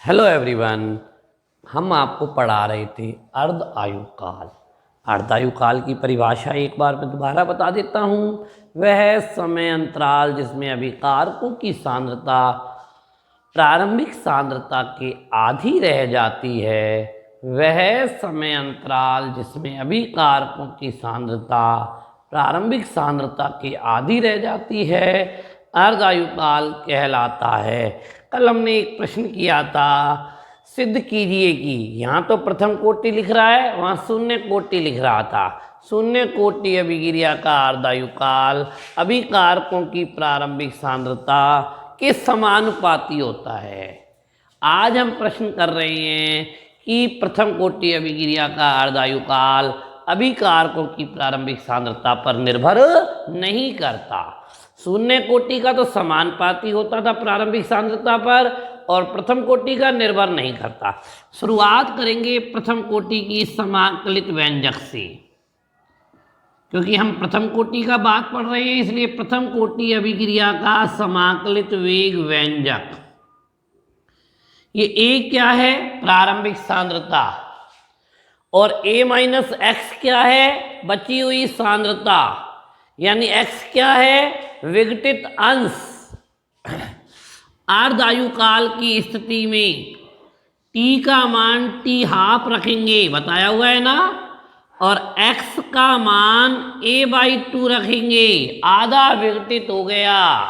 Hello everyone. हम आपको पढ़ा रहे थे अर्ध आयु काल। अर्ध आयु काल की परिभाषा एक बार मैं दोबारा बता देता हूँ। वह समय अंतराल जिसमें अभिकारकों की सांद्रता प्रारंभिक सांद्रता के आधी रह जाती है। वह समय अंतराल जिसमें अभिकारकों की सांद्रता प्रारंभिक सांद्रता के आधी रह जाती है अर्ध आयु काल कहलाता है। कल हमने एक प्रश्न किया था, सिद्ध कीजिए कि, यहाँ तो प्रथम कोटि लिख रहा है, वहाँ शून्य कोटि लिख रहा था। शून्य कोटि अभिक्रिया का अर्ध आयु काल अभिकारकों की प्रारंभिक सांद्रता के समानुपाती होता है। आज हम प्रश्न कर रहे हैं कि प्रथम कोटि अभिक्रिया का अर्ध आयु काल अभिकारकों की प्रारंभिक सांद्रता पर निर्भर नहीं करता। शून्य कोटि का तो समानुपाती होता था प्रारंभिक सांद्रता पर, और प्रथम कोटि का निर्भर नहीं करता। शुरुआत करेंगे प्रथम कोटि की समाकलित व्यंजक से, क्योंकि हम प्रथम कोटि का बात पढ़ रहे हैं, इसलिए प्रथम कोटि अभिक्रिया का समाकलित वेग व्यंजक। ये A क्या है? प्रारंभिक सांद्रता। और A माइनस एक्स क्या है? बची हुई सांद्रता। यानी x क्या है? विघटित अंश। अर्ध आयु काल की स्थिति में t का मान t हाफ रखेंगे, बताया हुआ है ना, और x का मान a/2 रखेंगे, आधा विघटित हो गया।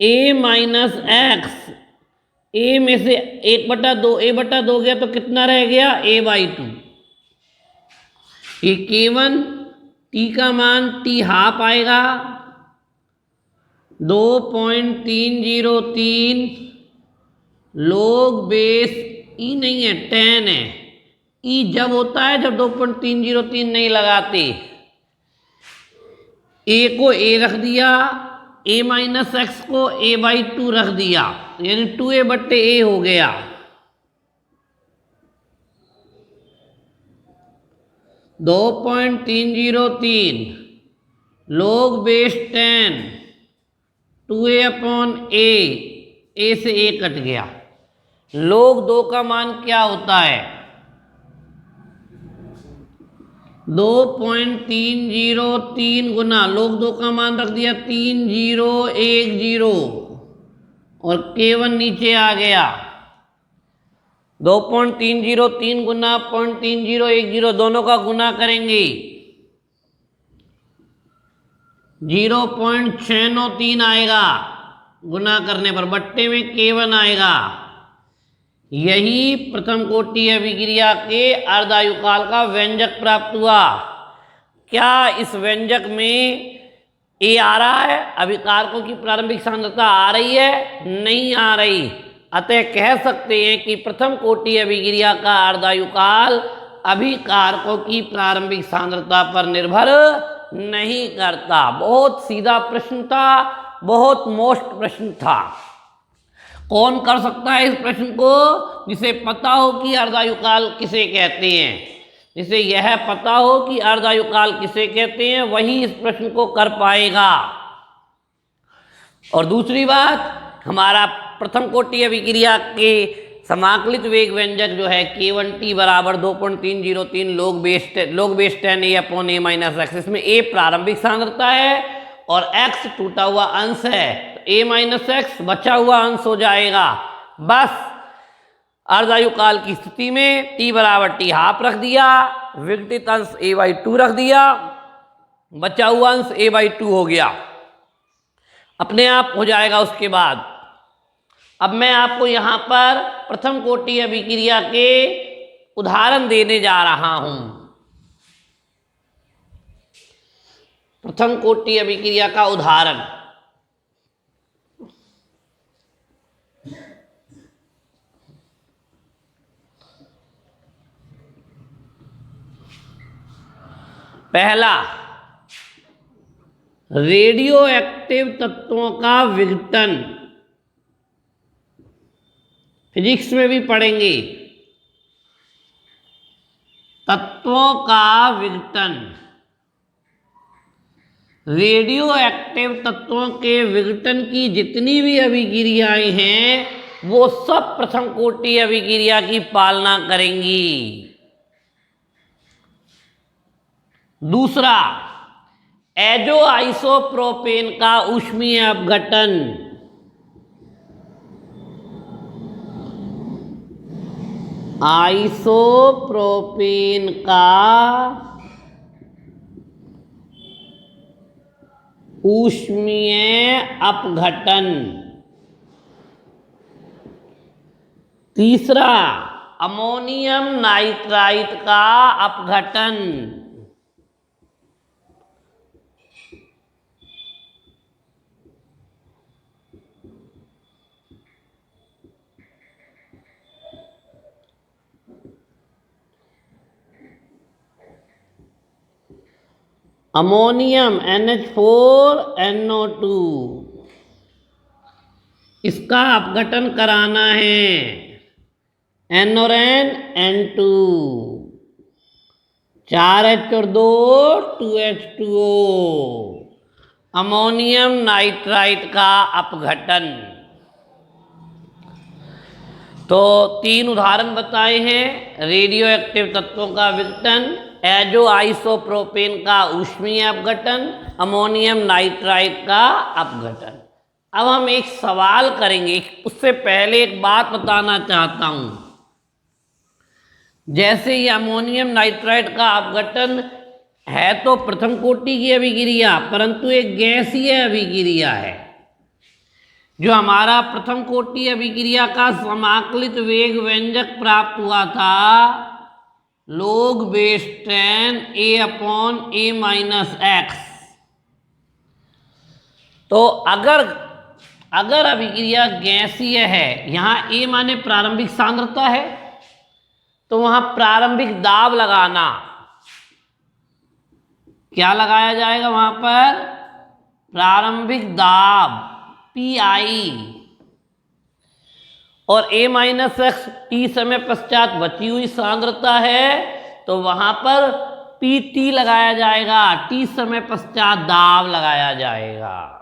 a माइनस एक्स, a में से 1/2 a/2 गया तो कितना रह गया? a/2। ये k1 t का मान t हाफ आएगा 2.303 log बेस ई नहीं है, tan है। ई जब होता है जब 2.303 नहीं लगाते। a को a रख दिया, a माइनस एक्स को a/2 रख दिया, यानी 2a/a हो गया। दो 2.303 log बेस 10 2a/a, a से a कट गया। log 2 का मान क्या होता है? 2.303 गुना log 2 का मान रख दिया 3010, और k1 नीचे आ गया। 2.303 गुना 0.3010 दोनों का गुना करेंगे 0.693 आएगा। गुना करने पर बट्टे में k1 आएगा। यही प्रथम कोटि अभिक्रिया के अर्ध आयु काल का व्यंजक प्राप्त हुआ। क्या इस व्यंजक में a आ रहा है? अभिकारकों की प्रारंभिक सांद्रता आ रही है? नहीं आ रही। अतः कह सकते हैं कि प्रथम कोटि अभिक्रिया का अर्ध आयु काल अभिकारकों की प्रारंभिक सांद्रता पर निर्भर नहीं करता। बहुत सीधा प्रश्न था, बहुत मोस्ट प्रश्न था। कौन कर सकता है इस प्रश्न को? जिसे पता हो कि अर्ध आयु काल किसे कहते हैं, जिसे यह पता हो कि अर्ध आयु काल किसे कहते हैं, वही इस प्रश्न को कर पाएगा। और दूसरी बात, हमारा प्रथम कोटि अभिक्रिया के समाकलित वेग व्यंजक जो है k1t बराबर 2.303 log base 10 a/a minus x. इसमें a प्रारंभिक सांद्रता है और x टूटा हुआ अंश है, तो a माइनस एक्स बचा हुआ अंश हो जाएगा। बस अर्ध आयु काल की स्थिति में t बराबर t हाफ रख दिया, विघटित अंश a/2 रख दिया, बचा हुआ अंश a/2 हो गया, अपने आप हो जाएगा। उसके बाद अब मैं आपको यहाँ पर प्रथम कोटि अभिक्रिया के उदाहरण देने जा रहा हूं। प्रथम कोटि अभिक्रिया का उदाहरण, पहला, रेडियो एक्टिव तत्वों का विघटन। फिजिक्स में भी पढ़ेंगे तत्वों का विघटन। रेडियो एक्टिव तत्वों के विघटन की जितनी भी अभिक्रियाएं हैं वो सब प्रथम कोटि अभिक्रिया की पालना करेंगी। दूसरा, एजो आइसोप्रोपेन का ऊष्मीय अपघटन, आइसोप्रोपेन का ऊष्मीय अपघटन। तीसरा, अमोनियम नाइट्राइट का अपघटन, अमोनियम NH4NO2 इसका अपघटन कराना है, एनोरेन N2, 4H और 2 2H2O, अमोनियम नाइट्राइट का अपघटन। तो 3 उदाहरण बताए हैं, रेडियो एक्टिव तत्वों का विघटन, एजो आइसोप्रोपेन का ऊष्मीय अपघटन, अमोनियम नाइट्राइट का अपघटन। अब हम एक सवाल करेंगे, उससे पहले एक बात बताना चाहता हूं। जैसे ये अमोनियम नाइट्राइट का अपघटन है तो प्रथम कोटि की अभिक्रिया, परंतु एक गैसीय अभिक्रिया है। जो हमारा प्रथम कोटि अभिक्रिया का समाकलित वेग व्यंजक प्राप्त हुआ था, log बेस 10 A/A-x। तो अगर अभिक्रिया गैसीय है, यहां A माने प्रारंभिक सांद्रता है, तो वहां प्रारंभिक दाब लगाना, क्या लगाया जाएगा वहां पर? प्रारंभिक दाब PI, और A-x t समय पश्चात बची हुई सांद्रता है, तो वहां पर PT लगाया जाएगा, t समय पश्चात दाब लगाया जाएगा।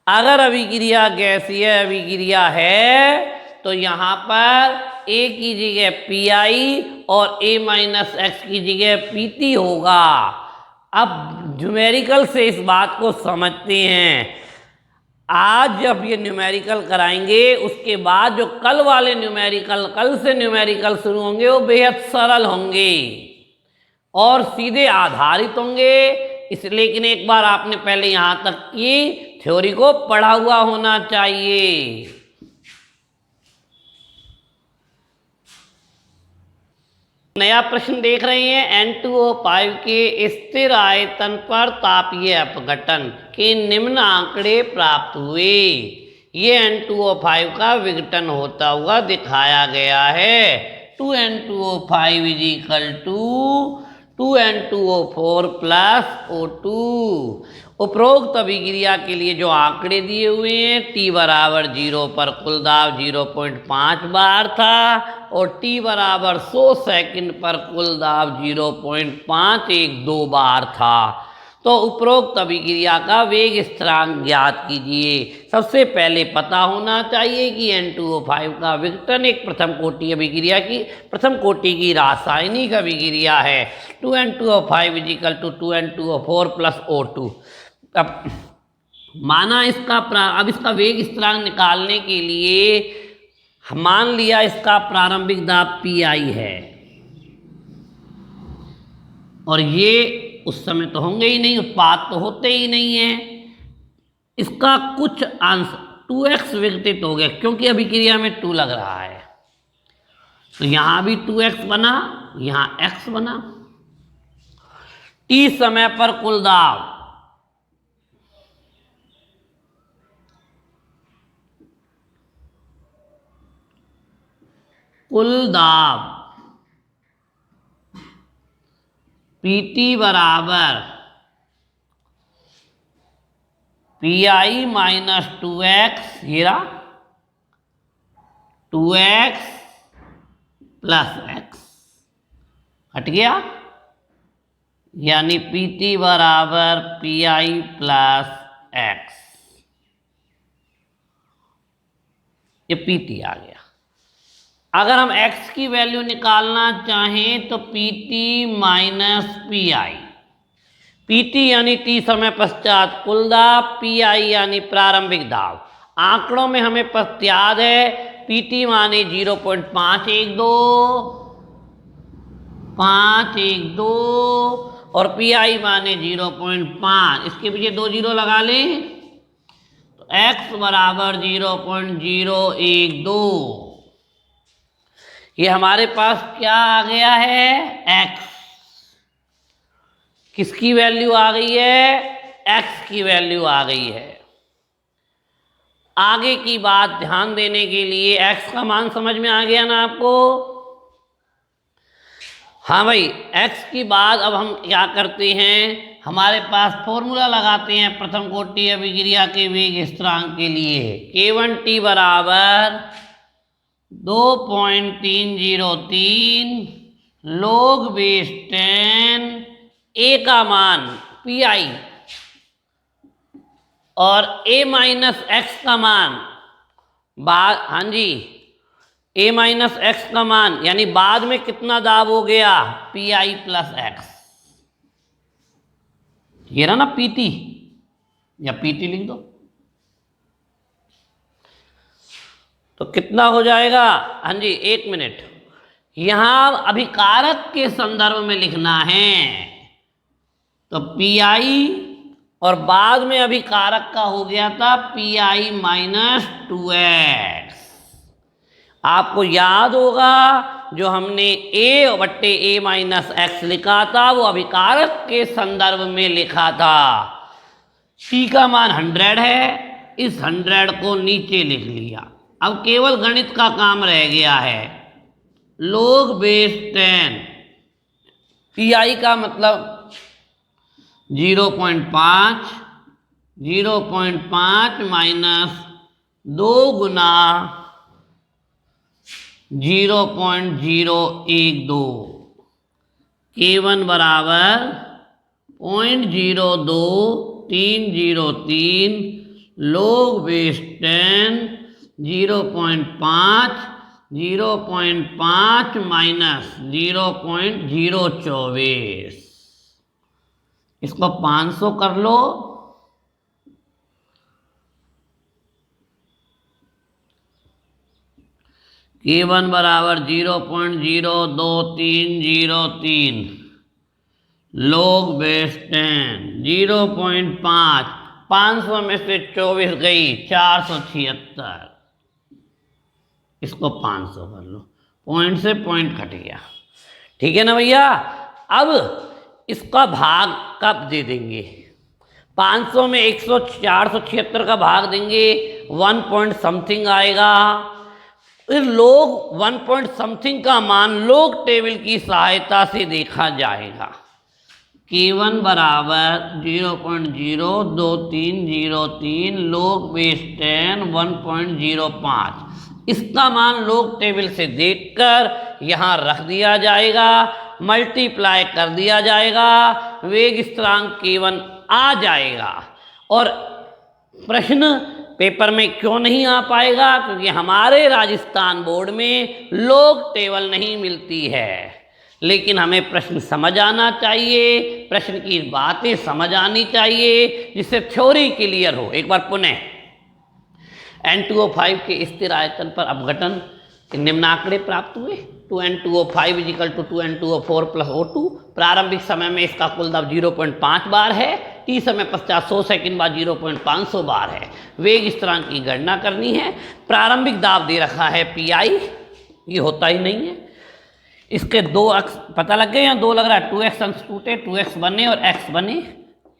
अगर अभिक्रिया गैसीय अभिक्रिया है तो यहां पर A की जगह PI और A-x की जगह PT होगा। अब न्यूमेरिकल से इस बात को समझते हैं। आज जब ये न्यूमेरिकल कराएंगे, उसके बाद जो कल से न्यूमेरिकल शुरू होंगे, वो बेहद सरल होंगे और सीधे आधारित होंगे। इसलिए लेकिन एक बार आपने पहले यहां तक की थ्योरी को पढ़ा हुआ होना चाहिए। नया प्रश्न देख रहे हैं, N2O5 के स्थिर आयतन पर तापीय अपघटन के निम्न आंकड़े प्राप्त हुए। ये N2O5 का विघटन होता हुआ दिखाया गया है। 2N2O5 = 2N2O4 + O2। उपरोक्त अभिक्रिया के लिए जो आंकड़े दिए हुए हैं, t = 0 पर कुल दाब 0.5 बार था और t = 100 सेकंड पर कुल दाब 0.512 बार था। तो उपरोक्त अभिक्रिया का वेग स्थिरांक ज्ञात कीजिए। सबसे पहले पता होना चाहिए कि N2O5 का विघटन एक प्रथम कोटि की रासायनिक अभिक्रिया है। 2N2O5 = 2N2O4 + O2। अब माना अब इसका वेग स्थिरांक निकालने के लिए मान लिया इसका प्रारंभिक दाब PI है, और ये उस समय तो होंगे ही नहीं, उत्पाद तो होते ही नहीं है। इसका कुछ अंश 2x विघटित हो गया, क्योंकि अभिक्रिया में 2 लग रहा है, तो यहां भी 2x बना, यहां x बना। t समय पर कुल दाब PT = PI - 2x, 2x + x हट गया, यानी PT = PI + x। ये PT आ गया। अगर हम x की वैल्यू निकालना चाहें तो PT माइनस PI, PT यानी t समय पश्चात कुल दाब, PI यानी प्रारंभिक दाब। आंकड़ों में हमें याद है PT माने 0.512 और PI माने 0.5। इसके पीछे 2 जीरो लगा लें तो x बराबर 0.012। ये हमारे पास क्या आ गया है, x। किसकी वैल्यू आ गई है, x की वैल्यू आ गई है। आगे की बात ध्यान देने के लिए, x का मान समझ में आ गया ना आपको? हाँ भाई, x की बात अब हम क्या करते हैं, हमारे पास फॉर्मूला लगाते हैं प्रथम कोटि अभिक्रिया के वेग स्थिरांक के लिए। K1T बराबर 2.303 log बेस 10 A का मान PI और A माइनस एक्स का मान हाँ जी, A माइनस एक्स का मान यानी बाद में कितना दाब हो गया, PI प्लस एक्स। ये रहा ना PT, या PT लिख दो तो कितना हो जाएगा। हाँ जी, 1 मिनट, यहां अभिकारक के संदर्भ में लिखना है तो PI और बाद में अभिकारक का हो गया था PI माइनस 2x। आपको याद होगा जो हमने A बट्टे A माइनस एक्स लिखा था वो अभिकारक के संदर्भ में लिखा था। T का मान 100 है, इस 100 को नीचे लिख लिया। अब केवल गणित का काम रह गया है, log बेस 10 PI का मतलब 0.5 माइनस 2 गुना 0.012, K1 बराबर 0.02303 log बेस 10 0.5 माइनस 0.024। इसको 500 कर लो, K1 बराबर 0.02303 log बेस 10 0.5, 500 में से 24 गई 476, इसको 500 कर लो, पॉइंट से पॉइंट कट गया। ठीक है ना भैया। अब इसका भाग कब दे देंगे, 500 में 476 का भाग देंगे, 1 पॉइंट समथिंग आएगा। फिर लोग 1 पॉइंट समथिंग का मान लोग टेबल की सहायता से देखा जाएगा। K1 बराबर 0.02303 log बेस 10 1.05, इसका मान लोग टेबल से देखकर यहाँ रख दिया जाएगा, मल्टीप्लाई कर दिया जाएगा, वेग स्थिरांक K1 आ जाएगा। और प्रश्न पेपर में क्यों नहीं आ पाएगा, क्योंकि हमारे राजस्थान बोर्ड में लोग टेबल नहीं मिलती है। लेकिन हमें प्रश्न समझ आना चाहिए, प्रश्न की बातें समझ आनी चाहिए, जिससे थ्योरी क्लियर हो। एक बार पुनः N2O5 के स्थिर आयतन पर अपघटन के निम्न आंकड़े प्राप्त हुए। 2N2O5 is equal to 2N2O4 plus O2। प्रारंभिक समय में इसका कुल दाब 0.5 बार है, T समय पश्चात 100 सेकंड बाद 0.500 बार है। वेग स्थिरांक की गणना करनी है। प्रारंभिक दाब दे रखा है PI, ये होता ही नहीं है। इसके 2 अक्ष पता लग गए, यहाँ 2 लग रहा है, 2x अंश टूटे, 2x बने और x बने,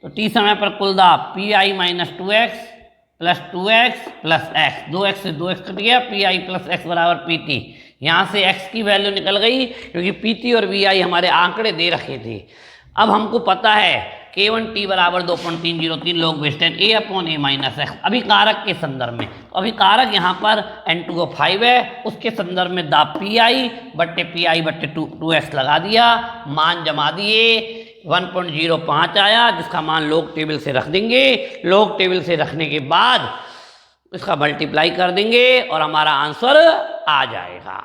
तो T समय पर कुल दाब PI minus 2x plus 2x plus x, 2x से 2x कट गया, PI प्लस x बराबर PT। यहाँ से x की वैल्यू निकल गई, क्योंकि PT और VI हमारे आंकड़े दे रखे थे। अब हमको पता है K1T बराबर 2.303 log base 10 A upon A minus x, अभिकारक के संदर्भ में। तो अभिकारक यहाँ पर N2O5 है, उसके संदर्भ में दाब PI बट्टे 2x लगा दिया, मान जमा दिए, 1.05 आया, जिसका मान लोग टेबल से रख देंगे। लोग टेबल से रखने के बाद इसका मल्टीप्लाई कर देंगे और हमारा आंसर आ जाएगा।